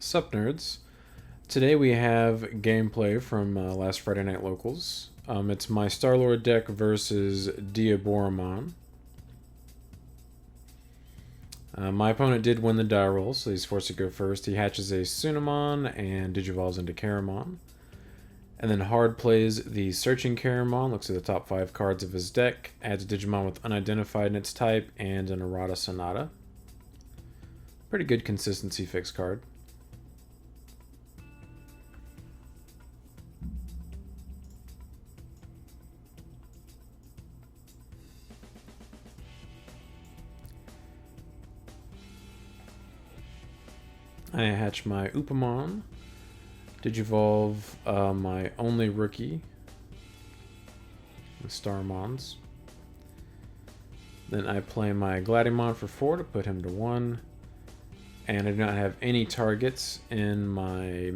Sup nerds. Today we have gameplay from last Friday Night Locals. It's my Star-Lord deck versus Diaboromon. My opponent did win the die roll, so he's forced to go first. He hatches a Sunamon and Digivolves into Caramon. And then hard plays the Searching Caramon, looks at the top 5 cards of his deck, adds a Digimon with unidentified in its type, and an Errata Sonata. Pretty good consistency fix card. I hatch my Upamon, Digivolve my only rookie, the Starmons. Then I play my Gladiamon for 4 to put him to 1. And I do not have any targets in my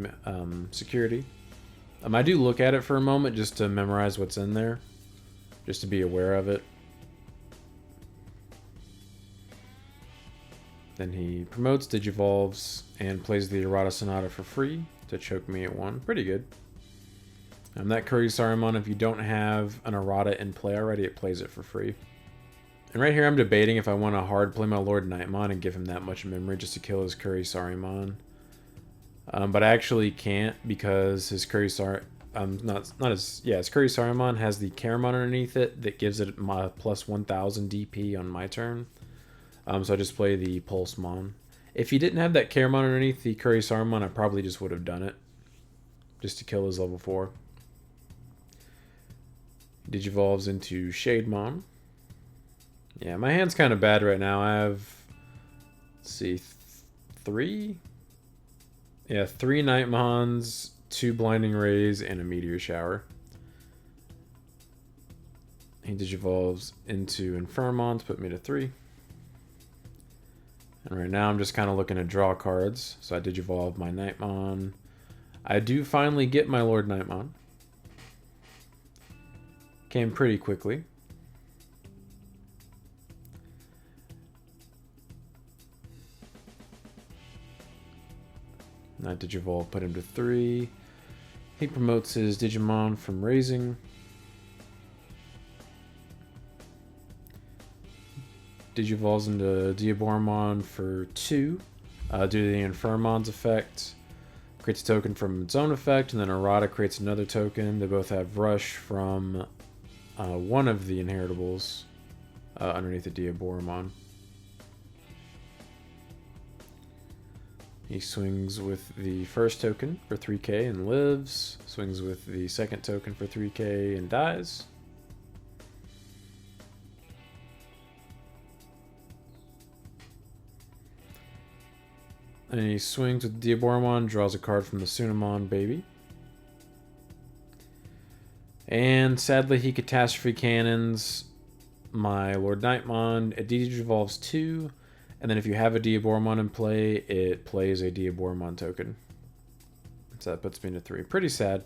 security. I do look at it for a moment just to memorize what's in there, just to be aware of it. Then he promotes, Digivolves, and plays the Errata Sonata for free to choke me at 1. Pretty good. That Curry Saruman, if you don't have an Errata in play already, it plays it for free. And right here I'm debating if I want to hard play my Lord-Knightmon and give him that much memory just to kill his Curry Saruman. But I actually can't because his Curry his Curry Saruman has the Caramon underneath it that gives it my plus 1000 DP on my turn. So I just play the Pulsemon. If he didn't have that Caramon underneath the Curry Saruman, I probably just would have done it. Just to kill his level 4. Digivolves into Shademon. Yeah, my hand's kind of bad right now. I have, let's see, 3? Yeah, 3 Knightmons, 2 Blinding Rays, and a Meteor Shower. He Digivolves into Infermon to put me to 3. And right now I'm just kind of looking to draw cards. So I Digivolve my Knightmon. I do finally get my Lord-Knightmon. Came pretty quickly. I Digivolve, put him to 3. He promotes his Digimon from raising. Digivolves into Diaboromon for 2. Due to the Infermon's effect. Creates a token from its own effect, and then Errata creates another token. They both have Rush from one of the inheritables underneath the Diaboromon. He swings with the first token for 3k and lives. Swings with the second token for 3k and dies. And he swings with Diaboromon, draws a card from the Sunamon baby. And sadly he Catastrophe Cannons my Lord-Knightmon. It Digivolves 2. And then if you have a Diaboromon in play, it plays a Diaboromon token. So that puts me to 3. Pretty sad.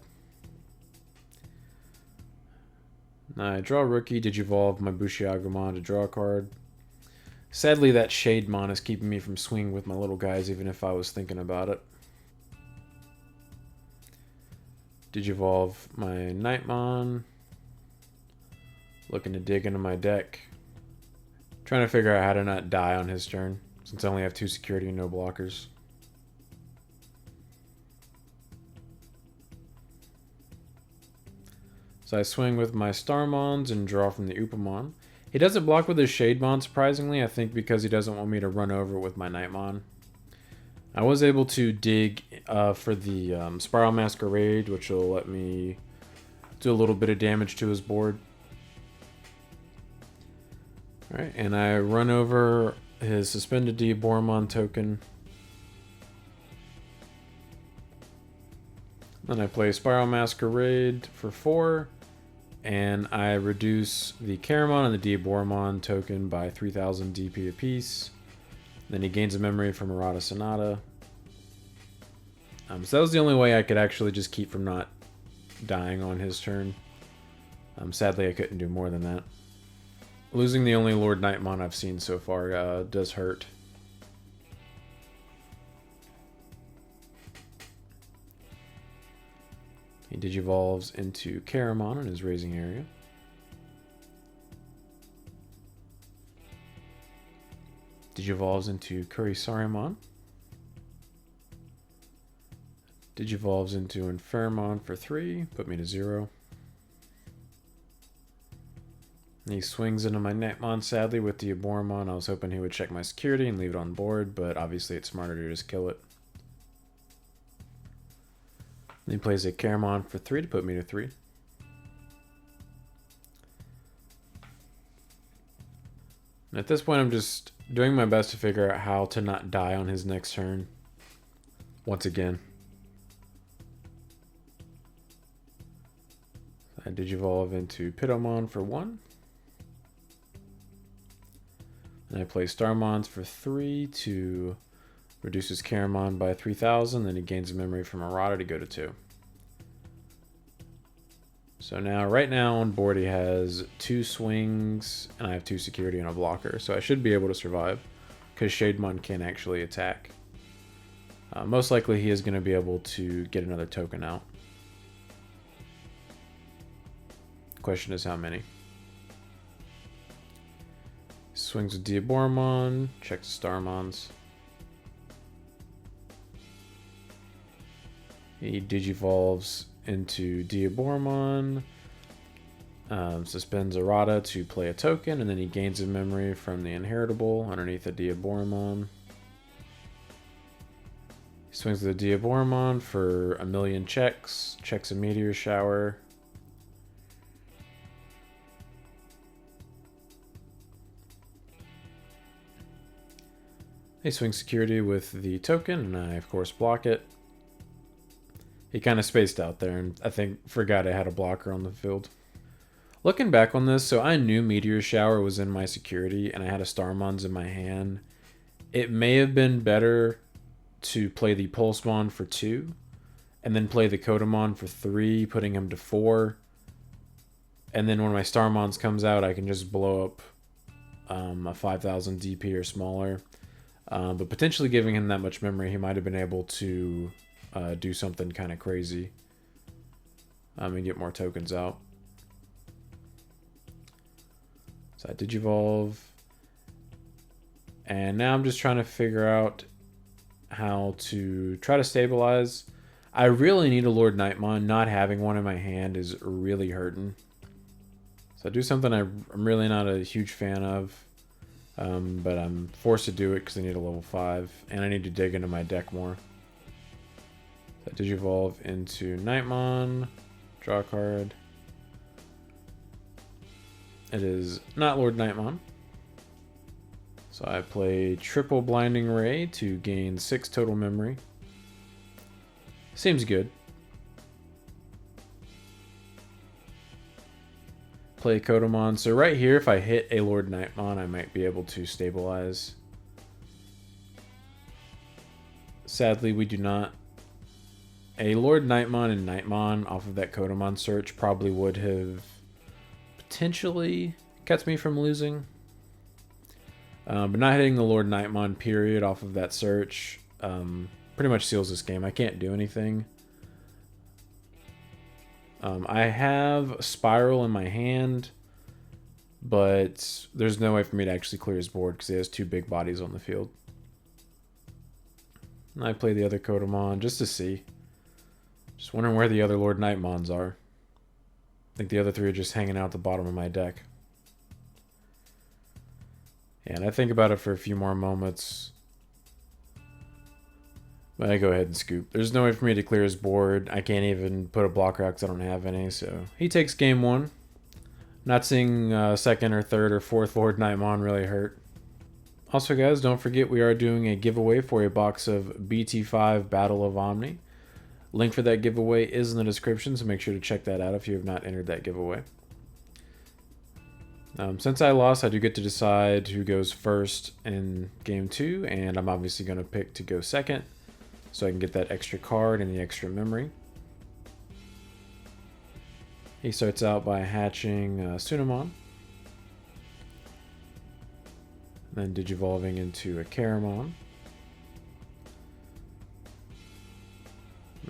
I draw a rookie, Digivolve my Bushiagumon to draw a card. Sadly, that Shademon is keeping me from swinging with my little guys, even if I was thinking about it. Digivolve my Knightmon. Looking to dig into my deck. Trying to figure out how to not die on his turn, since I only have 2 security and no blockers. So I swing with my Starmons and draw from the Upamon. He doesn't block with his Shademon, surprisingly, I think because he doesn't want me to run over with my Knightmon. I was able to dig for the Spiral Masquerade, which will let me do a little bit of damage to his board. Alright, and I run over his Suspended Diaboromon token. Then I play Spiral Masquerade for 4. And I reduce the Caramon and the Diaboromon token by 3000 DP apiece. Then he gains a memory from Errata Sonata. So that was the only way I could actually just keep from not dying on his turn. Sadly, I couldn't do more than that. Losing the only Lord-Knightmon I've seen so far does hurt. He digivolves into Caramon in his raising area. Digivolves into Kurisarimon. Digivolves into Infermon for 3, put me to 0. And he swings into my Knightmon, sadly, with Diaboromon. I was hoping he would check my security and leave it on board, but obviously it's smarter to just kill it. And he plays a Caramon for 3 to put me to 3. And at this point, I'm just doing my best to figure out how to not die on his next turn. Once again. I digivolve into Pitomon for 1. And I play Starmons for 3 to reduce his Caramon by 3,000. Then he gains a memory from Errata to go to 2. So now, right now on board, he has 2 swings, and I have 2 security and a blocker. So I should be able to survive, because Shademon can actually attack. Most likely, he is going to be able to get another token out. Question is how many. Swings with Diaboromon, checks Starmons. He digivolves into Diaboromon, suspends Errata to play a token, and then he gains a memory from the inheritable underneath the Diaboromon. He swings the Diaboromon for 1,000,000 checks, checks a Meteor Shower. He swings security with the token, and I, of course, block it. He kind of spaced out there, and I think forgot I had a blocker on the field. Looking back on this, so I knew Meteor Shower was in my security, and I had a Starmons in my hand. It may have been better to play the Pulsemon for 2, and then play the Kotamon for 3, putting him to 4. And then when my Starmons comes out, I can just blow up a 5,000 DP or smaller. But potentially giving him that much memory, he might have been able to do something kind of crazy and get more tokens out. So I digivolve. And now I'm just trying to figure out how to try to stabilize. I really need a LordKnightmon. Not having one in my hand is really hurting. So I do something I'm really not a huge fan of. But I'm forced to do it because I need a level 5. And I need to dig into my deck more. So I digivolve into Knightmon. Draw a card. It is not LordKnightmon. So I play triple Blinding Ray to gain 6 total memory. Seems good. Play Kotamon. So right here, if I hit a LordKnightmon, I might be able to stabilize. Sadly, we do not. A LordKnightmon and Knightmon off of that Kotamon search probably would have potentially kept me from losing. But not hitting the LordKnightmon period off of that search pretty much seals this game. I can't do anything. I have Spiral in my hand, but there's no way for me to actually clear his board because he has 2 big bodies on the field. And I play the other Kotamon just to see. Just wondering where the other LordKnightmons are. I think the other 3 are just hanging out at the bottom of my deck. Yeah, and I think about it for a few more moments. But I go ahead and scoop. There's no way for me to clear his board. I can't even put a blocker out because I don't have any. So he takes game 1. Not seeing second or third or fourth LordKnightmon really hurt. Also, guys, don't forget we are doing a giveaway for a box of BT5 Battle of Omni. Link for that giveaway is in the description, so make sure to check that out if you have not entered that giveaway. Since I lost, I do get to decide who goes first in game 2, and I'm obviously going to pick to go second. So I can get that extra card and the extra memory. He starts out by hatching Sunamon. Then digivolving into a Caramon.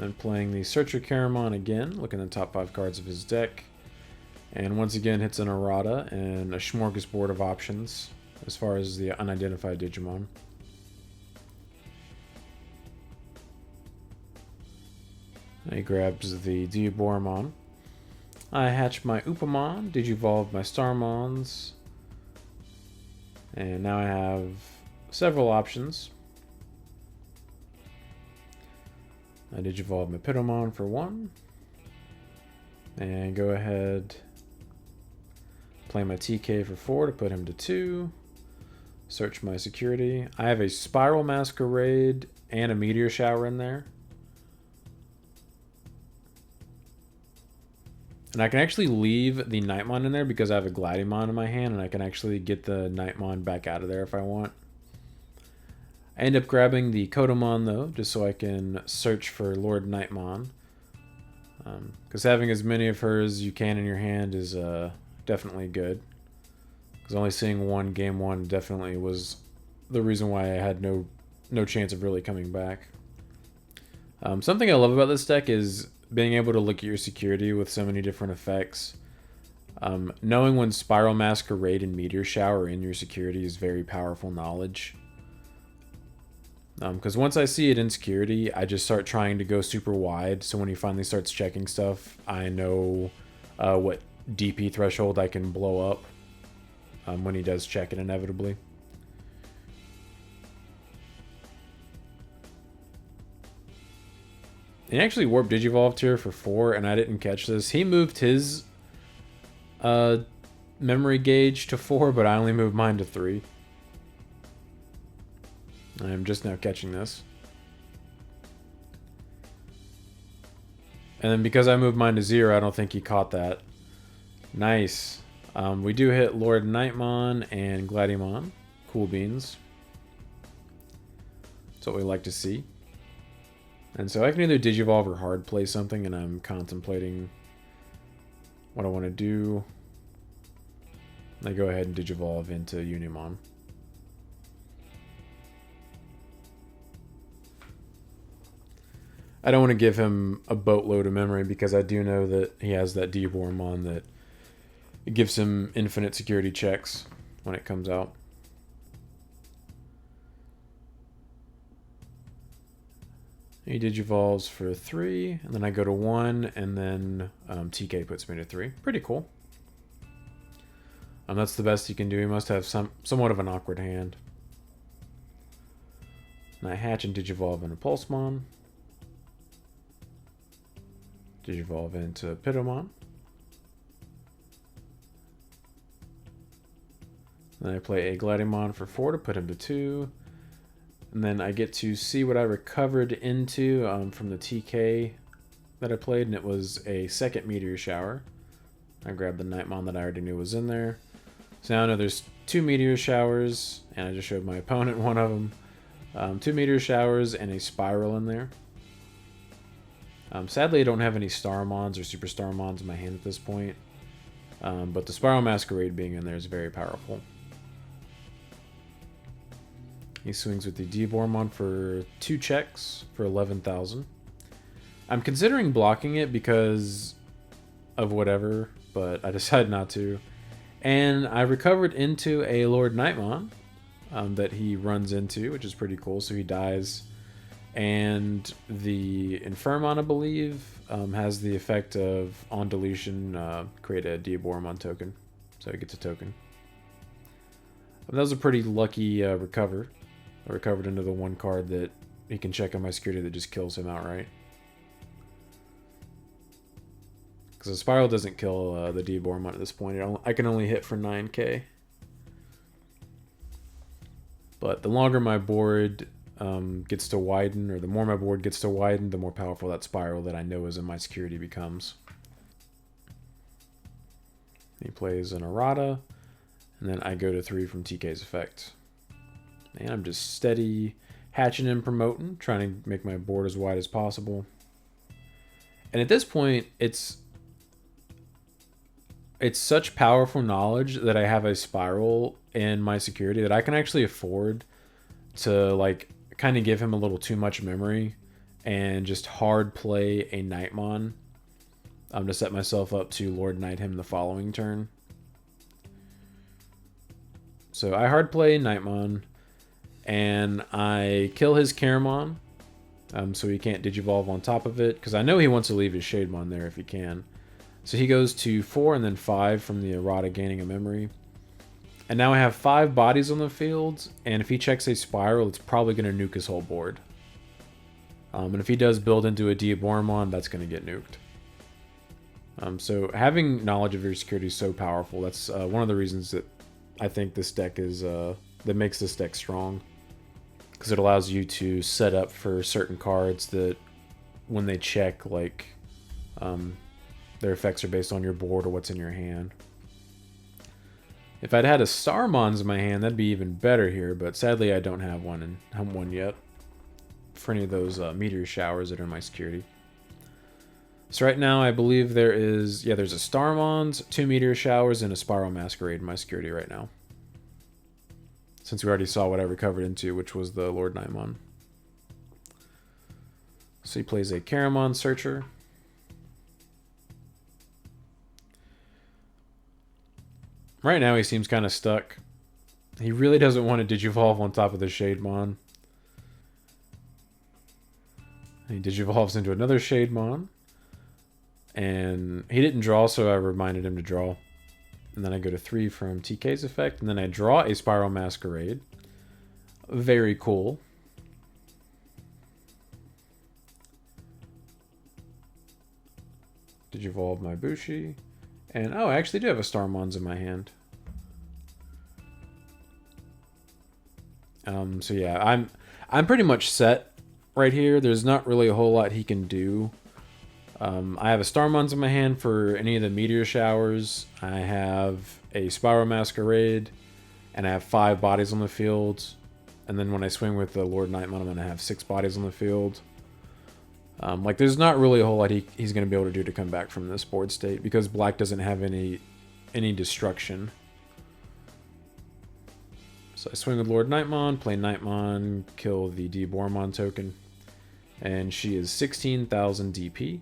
Then playing the Searcher Caramon again, looking at the top 5 cards of his deck. And once again hits an errata and a smorgasbord of options as far as the unidentified Digimon. He grabs the Diaboromon. I hatch my Upamon, Digivolve my Starmons, and now I have several options. I Digivolve my Pitomon for 1, and go ahead, play my TK for 4 to put him to 2. Search my security. I have a Spiral Masquerade and a Meteor Shower in there. And I can actually leave the Knightmon in there because I have a Gladiamon in my hand, and I can actually get the Knightmon back out of there if I want. I end up grabbing the Kodomon, though, just so I can search for LordKnightmon. Because having as many of her as you can in your hand is definitely good. Because only seeing one game 1 definitely was the reason why I had no chance of really coming back. Something I love about this deck is being able to look at your security with so many different effects. Knowing when Spiral Masquerade and Meteor Shower are in your security is very powerful knowledge. Because once I see it in security, I just start trying to go super wide, so when he finally starts checking stuff, I know what DP threshold I can blow up when he does check it inevitably. He actually Warp Digivolved here for 4, and I didn't catch this. He moved his memory gauge to 4, but I only moved mine to 3. I am just now catching this. And then because I moved mine to 0, I don't think he caught that. Nice. We do hit LordKnightmon and Gladiamon. Cool beans. That's what we like to see. And so I can either Digivolve or hard play something, and I'm contemplating what I want to do. I go ahead and Digivolve into Unimon. I don't want to give him a boatload of memory because I do know that he has that Diaboromon that it gives him infinite security checks when it comes out. He Digivolves for 3, and then I go to 1, and then TK puts me to 3. Pretty cool. That's the best he can do. He must have somewhat of an awkward hand. And I hatch and Digivolve into Pulsemon. Digivolve into Pitomon. Then I play a Gladiamon for 4 to put him to 2. And then I get to see what I recovered into from the TK that I played, and it was a second Meteor Shower. I grabbed the Knightmon that I already knew was in there. So now I know there's 2 Meteor Showers, and I just showed my opponent one of them. 2 Meteor Showers and a Spiral in there. Sadly, I don't have any Starmons or Super Starmons in my hand at this point. But the Spiral Masquerade being in there is very powerful. He swings with the Diaboromon for 2 checks for 11,000. I'm considering blocking it because of whatever, but I decided not to. And I recovered into a LordKnightmon that he runs into, which is pretty cool. So he dies. And the Infirmon, I believe, has the effect of, on deletion, create a Diaboromon token. So he gets a token. That was a pretty lucky recover. I recovered into the 1 card that he can check on my security that just kills him outright. Because the Spiral doesn't kill the Diaboromon at this point. I can only hit for 9k. But the longer my board gets to widen, or the more my board gets to widen, the more powerful that Spiral that I know is in my security becomes. He plays an errata, and then I go to 3 from TK's effect. And I'm just steady hatching and promoting, trying to make my board as wide as possible. And at this point, it's such powerful knowledge that I have a Spiral in my security that I can actually afford to, like, kind of give him a little too much memory and just hard play a Knightmon to set myself up to Lord Knight him the following turn. So I hard play Knightmon, and I kill his Caramon, so he can't Digivolve on top of it, because I know he wants to leave his Shademon there if he can. So he goes to 4 and then 5 from the errata gaining a memory. And now I have 5 bodies on the field, and if he checks a Spiral, it's probably going to nuke his whole board. And if he does build into a Diaboromon, that's going to get nuked. So having knowledge of your security is so powerful. That's one of the reasons that I think this deck is that makes this deck strong, because it allows you to set up for certain cards that when they check, like their effects are based on your board or what's in your hand. If I'd had a Starmons in my hand, that'd be even better here, but sadly I don't have one, and haven't one yet for any of those meteor showers that are in my security. So right now I believe there is, yeah, there's a Starmons, 2 meteor showers, and a Spiral Masquerade in my security right now, since we already saw what I recovered into, which was the LordKnightmon. So he plays a Caramon Searcher. Right now he seems kind of stuck. He really doesn't want to Digivolve on top of the Shademon. He Digivolves into another Shademon. And he didn't draw, so I reminded him to draw. And then I go to 3 from TK's effect. And then I draw a Spiral Masquerade. Very cool. Digivolve my Bushi. And oh, I actually do have a Starmons in my hand. So yeah, I'm pretty much set right here. There's not really a whole lot he can do. I have a Starmons in my hand for any of the meteor showers. I have a Spiral Masquerade, and I have 5 bodies on the field. And then when I swing with the LordKnightmon, I'm gonna have 6 bodies on the field. Like, there's not really a whole lot he's going to be able to do to come back from this board state, because black doesn't have any destruction. So I swing with LordKnightmon, play Knightmon, kill the Diaboromon token, and she is 16,000 DP,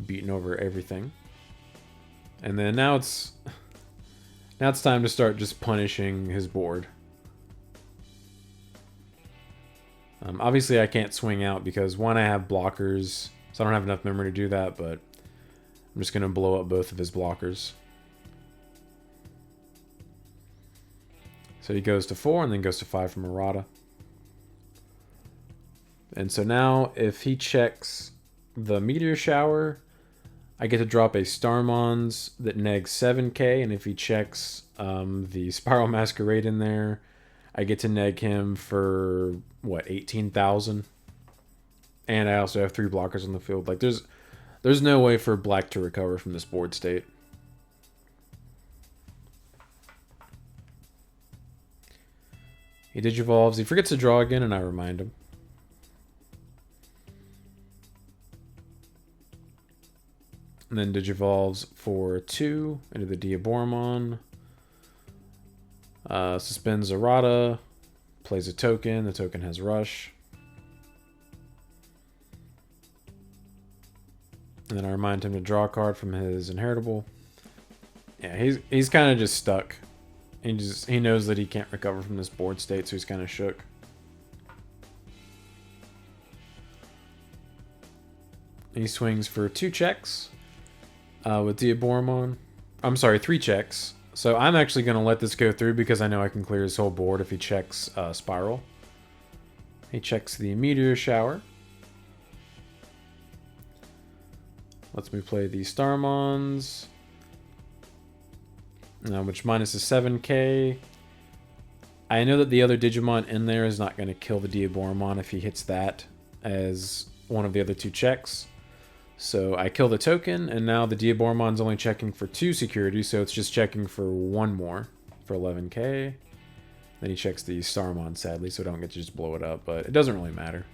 beating over everything. And then now it's time to start just punishing his board. Obviously, I can't swing out because, one, I have blockers, so I don't have enough memory to do that, but I'm just going to blow up both of his blockers. So he goes to 4 and then goes to 5 from errata. And so now, if he checks the Meteor Shower, I get to drop a Starmons that negs 7k, and if he checks the Spiral Masquerade in there, I get to neg him for, what, 18,000? And I also have 3 blockers on the field. Like, there's no way for black to recover from this board state. He Digivolves. He forgets to draw again, and I remind him. And then Digivolves for 2 into the Diaboromon. Suspends errata, plays a token. The token has rush. And then I remind him to draw a card from his inheritable. Yeah, he's kind of just stuck. He knows that he can't recover from this board state, so he's kind of shook. He swings for 2 checks with Diaboromon. I'm sorry, 3 checks. So I'm actually going to let this go through because I know I can clear his whole board if he checks Spiral. He checks the Meteor Shower. Lets me play the Starmons, which minuses 7k. I know that the other Digimon in there is not going to kill the Diaboromon if he hits that as one of the other 2 checks. So I kill the token, and now the Diaboromon's only checking for 2 security, so it's just checking for 1 more for 11k. Then he checks the Starmon, sadly, so I don't get to just blow it up, but it doesn't really matter.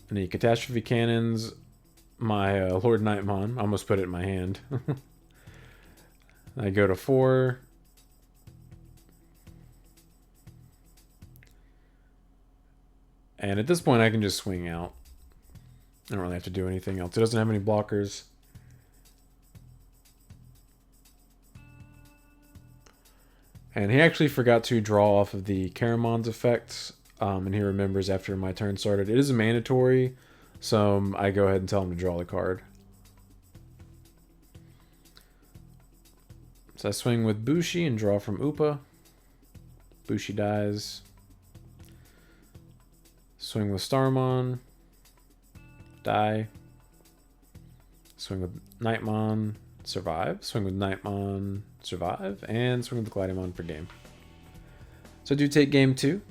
And he Catastrophe Cannons my LordKnightmon. Almost put it in my hand. I go to 4. And at this point, I can just swing out. I don't really have to do anything else. It doesn't have any blockers. And he actually forgot to draw off of the Caramon's effect. And he remembers after my turn started. It is a mandatory, so I go ahead and tell him to draw the card. So I swing with Bushi and draw from Upa. Bushi dies. Swing with Starmon. Die. Swing with Knightmon. Survive. Swing with Knightmon. Survive. And swing with Gladiamon for game. So I do take game 2.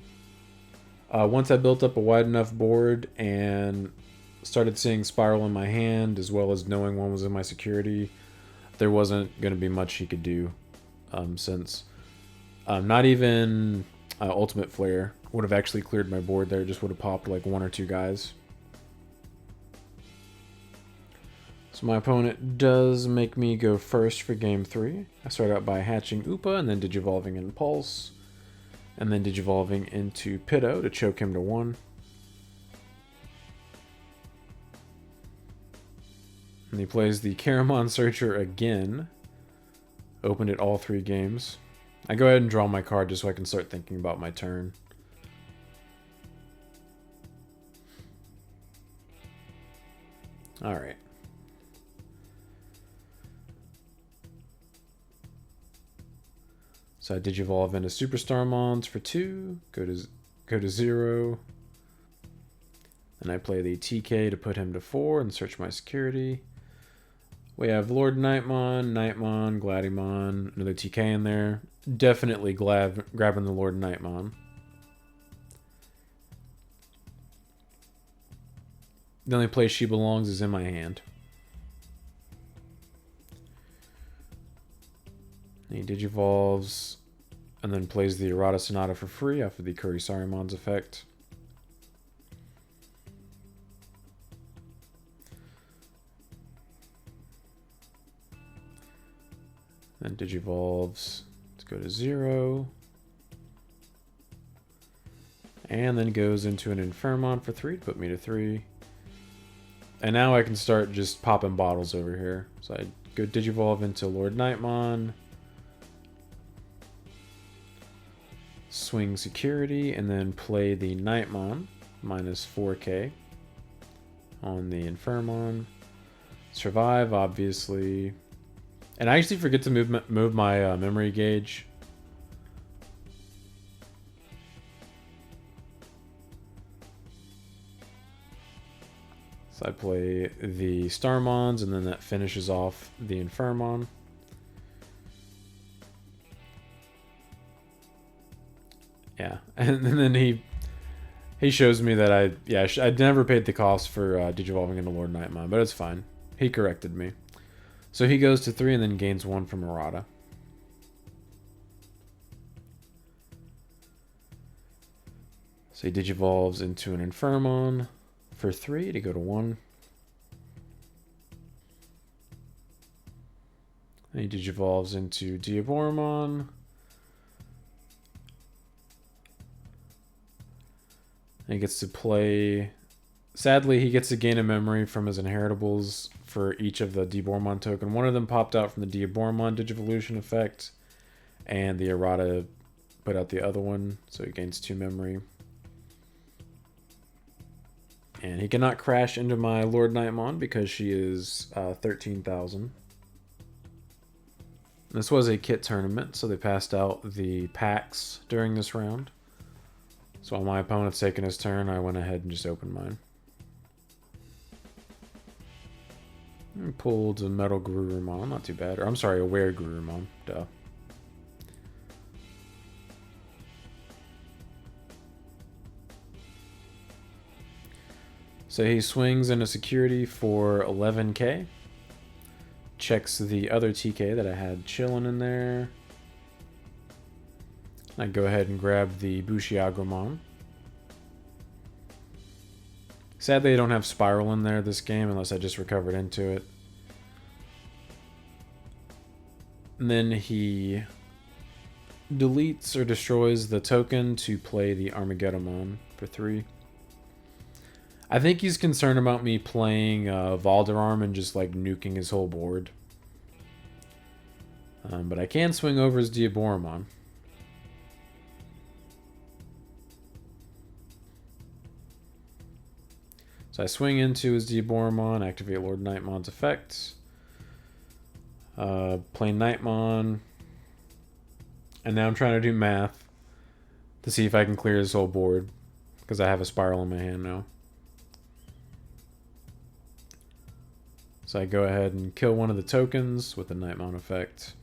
Once I built up a wide enough board and started seeing Spiral in my hand, as well as knowing one was in my security, there wasn't going to be much he could do, since not even Ultimate Flare would have actually cleared my board there. It just would have popped like 1 or 2 guys. So my opponent does make me go first for game 3. I start out by hatching Upa and then Digivolving in Pulse. And then Digivolving into Pitto to choke him to 1. And he plays the Caramon Searcher again. Opened it all 3 games. I go ahead and draw my card just so I can start thinking about my turn. Alright. So I Digivolve into Super Starmons for 2. Go to 0. And I play the TK to put him to 4 and search my security. We have LordKnightmon, Knightmon, Gladiamon, another TK in there. Definitely grabbing the LordKnightmon. The only place she belongs is in my hand. He Digivolves and then plays the Errata Sonata for free after the Kurisarimon's effect. Then Digivolves to go to 0. And then goes into an Infermon for 3 to put me to 3. And now I can start just popping bottles over here. So I go Digivolve into LordKnightmon. Swing security and then play the Knightmon minus 4k on the Infermon. Survive, obviously. And I actually forget to move my memory gauge. So I play the Starmons, and then that finishes off the Infermon. Yeah, and then he shows me that I never paid the cost for Digivolving into LordKnightmon, but it's fine. He corrected me. So he goes to 3 and then gains 1 from Errata. So he Digivolves into an Infermon for 3 to go to 1. And he Digivolves into Diaboromon. And he gets to play... Sadly, he gets to gain a memory from his inheritables for each of the Diaboromon token. One of them popped out from the Diaboromon Digivolution effect, and the Errata put out the other one, so he gains 2 memory. And he cannot crash into my LordKnightmon because she is 13,000. This was a kit tournament, so they passed out the packs during this round. So while my opponent's taking his turn, I went ahead and just opened mine. And pulled a Metal Garurumon, not too bad. Or I'm sorry, a Were Garurumon. Duh. So he swings into security for 11k. Checks the other TK that I had chilling in there. I go ahead and grab the Bushiagramon. Sadly, I don't have Spiral in there this game unless I just recovered into it. And then he deletes or destroys the token to play the Armageddonmon for 3. I think he's concerned about me playing Valderarm and just like nuking his whole board. But I can swing over his Diaboromon. So I swing into his Diaboromon, activate LordKnightmon's effects. Play Knightmon. And now I'm trying to do math to see if I can clear his whole board, because I have a spiral in my hand now. So I go ahead and kill one of the tokens with the Knightmon effect.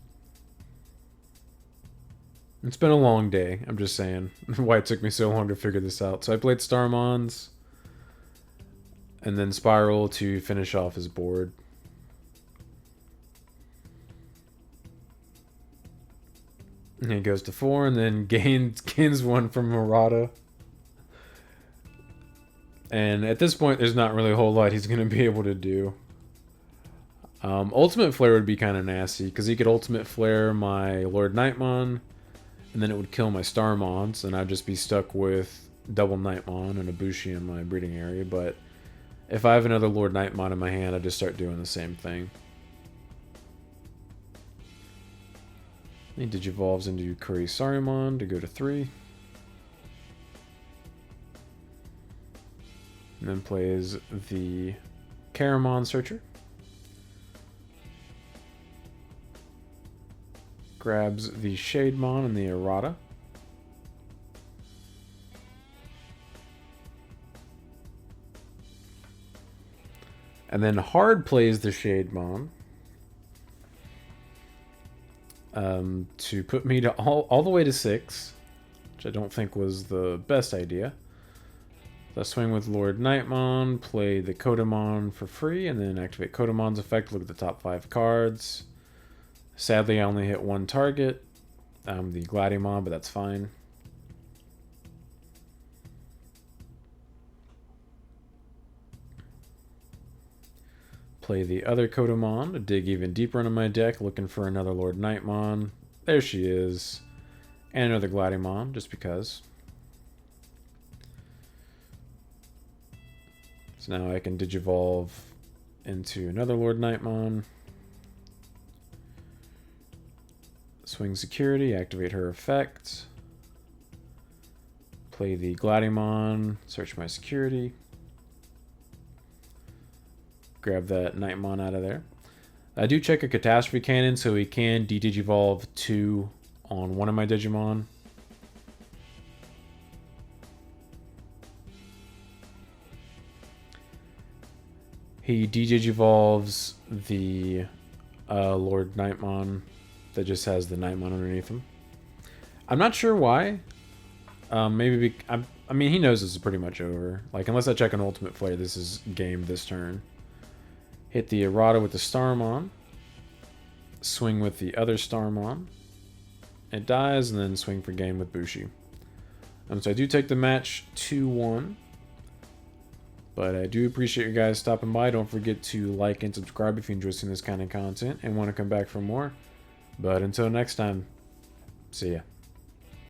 It's been a long day, I'm just saying why it took me so long to figure this out. So I played Starmons and then Spiral to finish off his board. And he goes to 4 and then gains 1 from Murata. And at this point, there's not really a whole lot he's going to be able to do. Ultimate Flare would be kind of nasty, because he could Ultimate Flare my LordKnightmon, and then it would kill my Starmons, and I'd just be stuck with double Knightmon and a Bushi in my breeding area. But if I have another LordKnightmon in my hand, I just start doing the same thing. He digivolves into Saruman to go to 3. And then plays the Caramon Searcher. Grabs the Shademon and the Errata. And then hard plays the Shademon. To put me to all the way to 6, which I don't think was the best idea. So I swing with LordKnightmon, play the Kodamon for free, and then activate Kodamon's effect. Look at the top 5 cards. Sadly, I only hit 1 target, the Gladiamon, but that's fine. Play the other Kodamon to dig even deeper into my deck, looking for another LordKnightmon. There she is. And another Gladiamon, just because. So now I can digivolve into another LordKnightmon. Swing Security, activate her effect. Play the Gladiamon, search my security. Grab that Knightmon out of there. I do check a Catastrophe Cannon, so he can de-digivolve 2 on one of my Digimon. He de-digivolves the LordKnightmon that just has the Knightmon underneath him. I'm not sure why. Maybe I mean, he knows this is pretty much over. Like, unless I check an Ultimate Flare, this is game this turn. Hit the Errata with the Starmon. Swing with the other Starmon. It dies, and then swing for game with Bushi. So I do take the match 2-1. But I do appreciate you guys stopping by. Don't forget to like and subscribe if you enjoy seeing this kind of content and want to come back for more. But until next time, see ya.